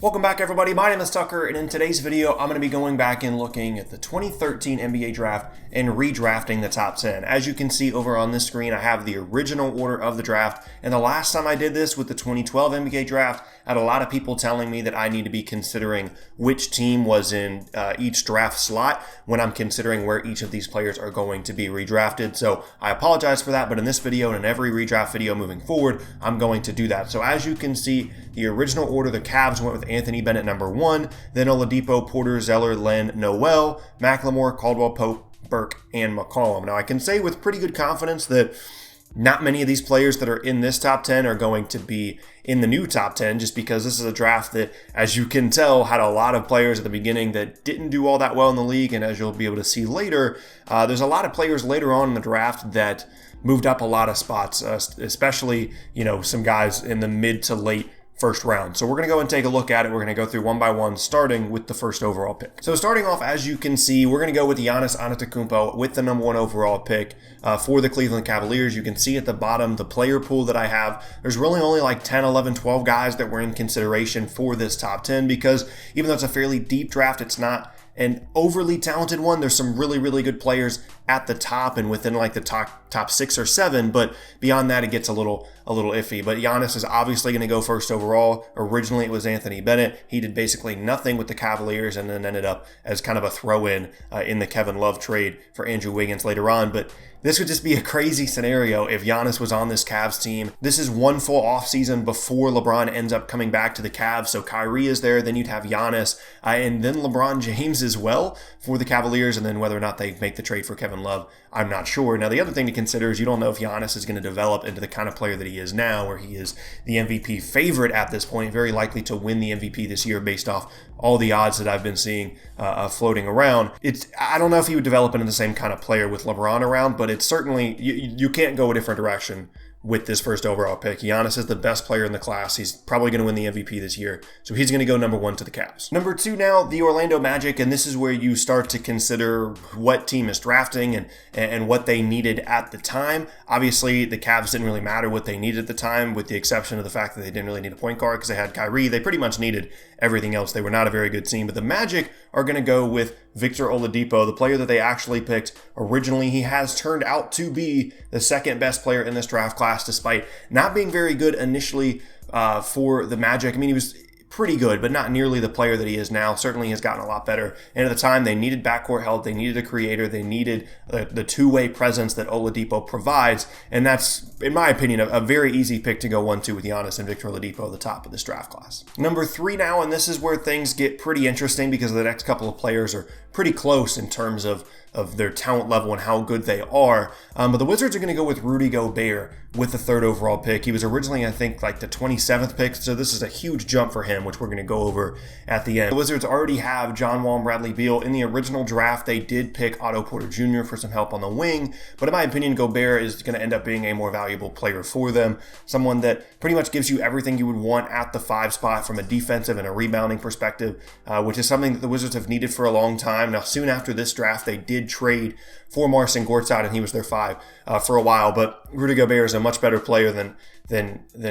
Welcome back, everybody. My name is Tucker, and in today's video, I'm going to be going back and looking at the 2013 NBA draft and redrafting the top 10. As you can see over on this screen, I have the original order of the draft, and the last time I did this with the 2012 NBA draft, I had a lot of people telling me that I need to be considering which team was in each draft slot when I'm considering where each of these players are going to be redrafted. So I apologize for that, but in this video and in every redraft video moving forward, I'm going to do that. So as you can see, the original order, the Cavs went with Anthony Bennett number 1, then Oladipo, Porter, Zeller, Len, Noel, McLemore, Caldwell Pope, Burke, and McCollum. Now I can say with pretty good confidence that not many of these players that are in this top 10 are going to be in the new top 10, just because this is a draft that, as you can tell, had a lot of players at the beginning that didn't do all that well in the league. And as you'll be able to see later, there's a lot of players later on in the draft that moved up a lot of spots, especially, some guys in the mid to late first round. So we're going to go and take a look at it. We're going to go through one by one, starting with the first overall pick. So starting off, as you can see, we're going to go with Giannis Antetokounmpo with the number 1 overall pick for the Cleveland Cavaliers. You can see at the bottom the player pool that I have. There's really only like 10, 11, 12 guys that were in consideration for this top 10, because even though it's a fairly deep draft, it's not an overly talented one. There's some really, really good players at the top and within like the top 6 or 7, but beyond that, it gets a little iffy. But Giannis is obviously going to go first overall. Originally, it was Anthony Bennett. He did basically nothing with the Cavaliers and then ended up as kind of a throw-in in the Kevin Love trade for Andrew Wiggins later on. But this would just be a crazy scenario if Giannis was on this Cavs team. This is one full offseason before LeBron ends up coming back to the Cavs. So Kyrie is there, then you'd have Giannis, and then LeBron James as well for the Cavaliers. And then whether or not they make the trade for Kevin Love, I'm not sure. Now, the other thing to consider is you don't know if Giannis is going to develop into the kind of player that he is now, where he is the MVP favorite at this point, very likely to win the MVP this year based off all the odds that I've been seeing floating around. I don't know if he would develop into the same kind of player with LeBron around, but it's certainly, you can't go a different direction with this first overall pick. Giannis is the best player in the class. He's probably going to win the MVP this year. So he's going to go number 1 to the Cavs. Number 2 now, the Orlando Magic, and this is where you start to consider what team is drafting and what they needed at the time. Obviously, the Cavs didn't really matter what they needed at the time, with the exception of the fact that they didn't really need a point guard because they had Kyrie. They pretty much needed everything else. They were not a very good team, but the Magic are going to go with Victor Oladipo, the player that they actually picked originally. He has turned out to be the second best player in this draft class, despite not being very good initially for the Magic. I mean, he was pretty good, but not nearly the player that he is now. Certainly has gotten a lot better. And at the time, they needed backcourt help. They needed a creator. They needed the two-way presence that Oladipo provides. And that's, in my opinion, a very easy pick to go 1-2 with Giannis and Victor Oladipo at the top of this draft class. Number 3 now, and this is where things get pretty interesting because the next couple of players are pretty close in terms of their talent level and how good they are. But the Wizards are going to go with Rudy Gobert with the 3rd overall pick. He was originally, I think, like the 27th pick, so this is a huge jump for him, which we're going to go over at the end. The Wizards already have John Wall and Bradley Beal. In the original draft, they did pick Otto Porter Jr. for some help on the wing, but in my opinion, Gobert is going to end up being a more valuable player for them, someone that pretty much gives you everything you would want at the 5 spot from a defensive and a rebounding perspective, which is something that the Wizards have needed for a long time. Now, soon after this draft, they did trade for Marcin Gortat, and he was their 5 for a while. But Rudy Gobert is a much better player than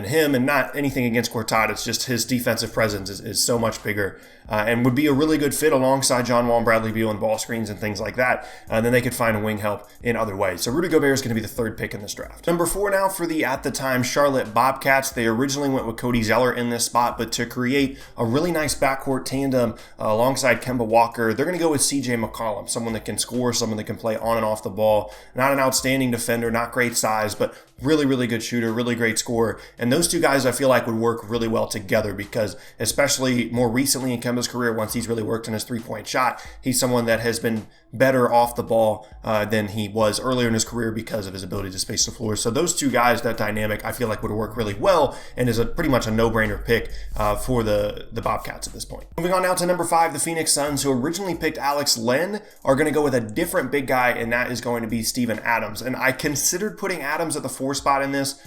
him, and not anything against Gortat. It's just his defensive presence is so much bigger and would be a really good fit alongside John Wall and Bradley Beal and ball screens and things like that. And then they could find wing help in other ways. So Rudy Gobert is going to be the 3rd pick in this draft. Number 4 now for the, at the time, Charlotte Bobcats. They originally went with Cody Zeller in this spot, but to create a really nice backcourt tandem alongside Kemba Walker, they're going to go with CJ McCollum, someone that can score, someone that can play on and off the ball. Not an outstanding defender, not great size, but really, really good shooter, really great scorer. And those two guys I feel like would work really well together because, especially more recently in Kemba's career, once he's really worked on his 3-point shot, he's someone that has been better off the ball than he was earlier in his career because of his ability to space the floor. So those two guys, that dynamic, I feel like would work really well and is pretty much a no-brainer pick for the Bobcats at this point. Moving on now to number 5, the Phoenix Suns, who originally picked Alex Len, are going to go with a different big guy, and that is going to be Steven Adams. And I considered putting Adams at the 4 spot in this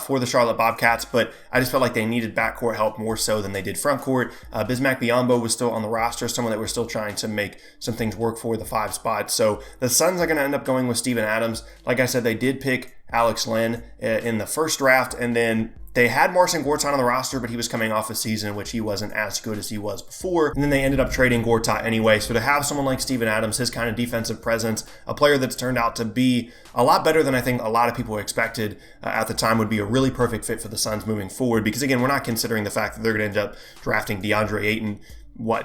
for the Charlotte Bobcats, but I just felt like they needed backcourt help more so than they did frontcourt. Bismack Biyombo was still on the roster, someone that we're still trying to make some things work for the 5 spot. So the Suns are going to end up going with Steven Adams. Like I said, they did pick Alex Len in the first draft, and then they had Marcin Gortat on the roster, but he was coming off a season in which he wasn't as good as he was before. And then they ended up trading Gortat anyway. So to have someone like Steven Adams, his kind of defensive presence, a player that's turned out to be a lot better than I think a lot of people expected at the time, would be a really perfect fit for the Suns moving forward. Because again, we're not considering the fact that they're going to end up drafting DeAndre Ayton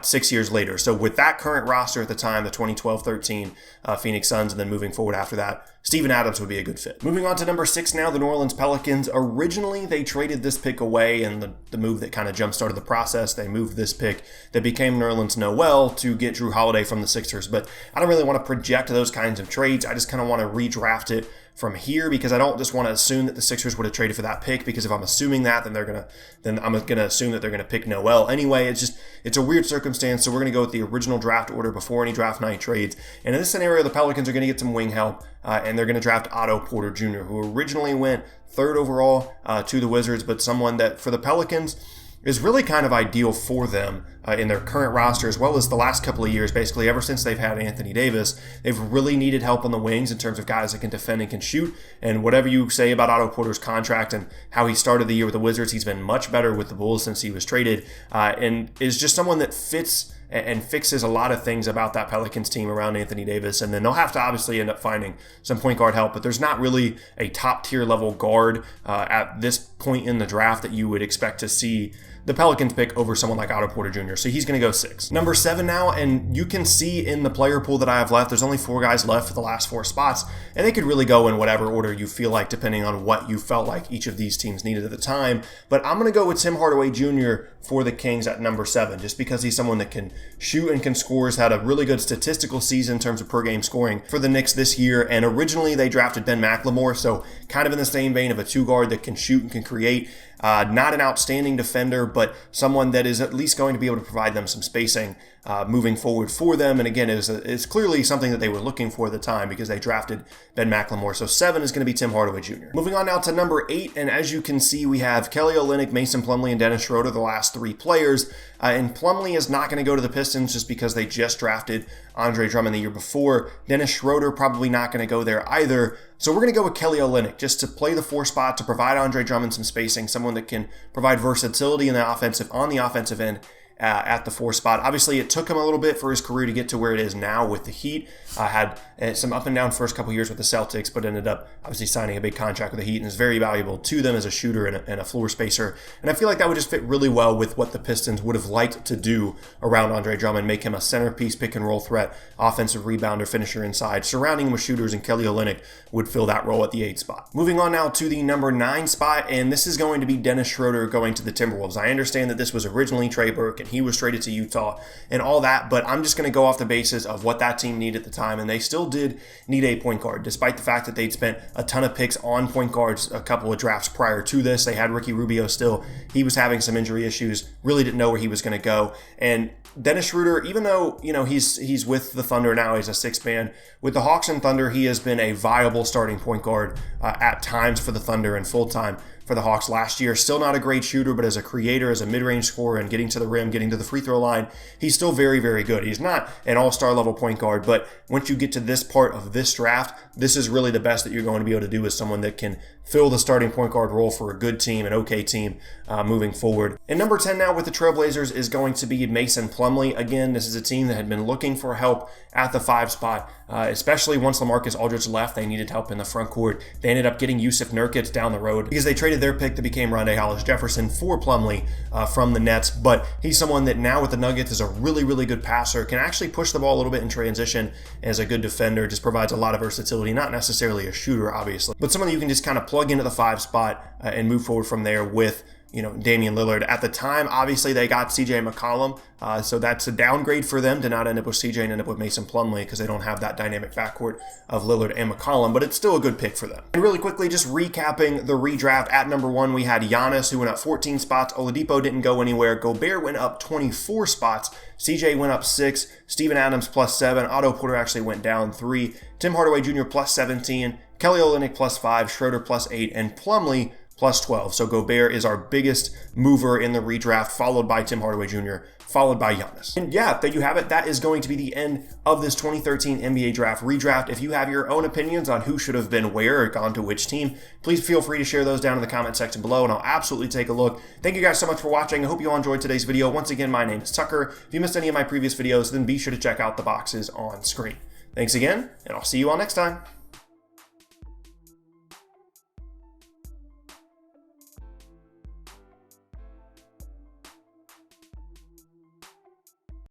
6 years later. So with that current roster at the time, the 2012-13 Phoenix Suns, and then moving forward after that, Steven Adams would be a good fit. Moving on to number 6 now, the New Orleans Pelicans. Originally, they traded this pick away, and the move that kind of jump-started the process, they moved this pick that became Nerlens Noel to get Drew Holiday from the Sixers. But I don't really want to project those kinds of trades. I just kind of want to redraft it from here, because I don't just want to assume that the Sixers would have traded for that pick, because if I'm assuming that, then I'm gonna assume that they're gonna pick Noel anyway. It's a weird circumstance, so we're gonna go with the original draft order before any draft night trades. And in this scenario, the Pelicans are gonna get some wing help, and they're gonna draft Otto Porter Jr., who originally went 3rd overall to the Wizards, but someone that for the Pelicans is really kind of ideal for them in their current roster, as well as the last couple of years. Basically, ever since they've had Anthony Davis, they've really needed help on the wings in terms of guys that can defend and can shoot. And whatever you say about Otto Porter's contract and how he started the year with the Wizards, he's been much better with the Bulls since he was traded, and is just someone that fits and fixes a lot of things about that Pelicans team around Anthony Davis. And then they'll have to obviously end up finding some point guard help, but there's not really a top tier level guard at this point in the draft that you would expect to see the Pelicans pick over someone like Otto Porter Jr. So he's going to go 6. Number 7 now, and you can see in the player pool that I have left, there's only 4 guys left for the last 4 spots, and they could really go in whatever order you feel like, depending on what you felt like each of these teams needed at the time. But I'm going to go with Tim Hardaway Jr. for the Kings at number 7, just because he's someone that can shoot and can score. Has had a really good statistical season in terms of per game scoring for the Knicks this year, and originally they drafted Ben McLemore, so kind of in the same vein of a 2 guard that can shoot and can create. Not an outstanding defender, but someone that is at least going to be able to provide them some spacing moving forward for them. And again, it's clearly something that they were looking for at the time, because they drafted Ben McLemore. So 7 is going to be Tim Hardaway Jr. Moving on now to number 8, and as you can see, we have Kelly Olynyk, Mason Plumlee, and Dennis Schroeder, the last 3 players. And Plumlee is not going to go to the Pistons just because they just drafted Andre Drummond the year before. Dennis Schroeder probably not going to go there either. So we're going to go with Kelly Olynyk just to play the 4 spot, to provide Andre Drummond some spacing, someone that can provide versatility on the offensive end at the 4 spot. Obviously, it took him a little bit for his career to get to where it is now with the Heat. Had some up and down first couple years with the Celtics, but ended up obviously signing a big contract with the Heat, and is very valuable to them as a shooter and a floor spacer. And I feel like that would just fit really well with what the Pistons would have liked to do around Andre Drummond, make him a centerpiece pick and roll threat, offensive rebounder, finisher inside, surrounding him with shooters, and Kelly Olynyk would fill that role at the 8 spot. Moving on now to the number 9 spot, and this is going to be Dennis Schroeder going to the Timberwolves. I understand that this was originally Trey Burke, and he was traded to Utah and all that, but I'm just going to go off the basis of what that team needed at the time, and they still did need a point guard, despite the fact that they'd spent a ton of picks on point guards a couple of drafts prior to this. They had Ricky Rubio still. He was having some injury issues, really didn't know where he was going to go. And Dennis Schroeder, even though, he's with the Thunder now, he's a 6th man. With the Hawks and Thunder, he has been a viable starting point guard at times for the Thunder and full-time for the Hawks last year. Still not a great shooter, but as a creator, as a mid-range scorer, and getting to the rim, getting to the free throw line, he's still very, very good. He's not an all-star level point guard, but once you get to this part of this draft, this is really the best that you're going to be able to do, as someone that can fill the starting point guard role for a good team, an okay team moving forward. And number 10 now with the Trailblazers is going to be Mason Plumlee. Again, this is a team that had been looking for help at the 5 spot, especially once LaMarcus Aldridge left. They needed help in the front court. They ended up getting Yusuf Nurkic down the road because they traded their pick that became Rondae Hollis-Jefferson for Plumlee from the Nets. But he's someone that now with the Nuggets is a really, really good passer, can actually push the ball a little bit in transition, as a good defender, just provides a lot of versatility, not necessarily a shooter, obviously, but someone that you can just kind of plug into the 5 spot and move forward from there with Damian Lillard. At the time, obviously, they got CJ McCollum, so that's a downgrade for them to not end up with CJ and end up with Mason Plumlee, because they don't have that dynamic backcourt of Lillard and McCollum, but it's still a good pick for them. And really quickly, just recapping the redraft, at number 1, we had Giannis, who went up 14 spots. Oladipo didn't go anywhere. Gobert went up 24 spots. CJ went up 6. Steven Adams plus 7. Otto Porter actually went down 3. Tim Hardaway Jr. plus 17. Kelly Olynyk plus 5. Schroeder plus 8. And Plumlee plus 12. So Gobert is our biggest mover in the redraft, followed by Tim Hardaway Jr., followed by Giannis. And yeah, there you have it. That is going to be the end of this 2013 NBA draft redraft. If you have your own opinions on who should have been where or gone to which team, please feel free to share those down in the comment section below, and I'll absolutely take a look. Thank you guys so much for watching. I hope you all enjoyed today's video. Once again, my name is Tucker. If you missed any of my previous videos, then be sure to check out the boxes on screen. Thanks again, and I'll see you all next time.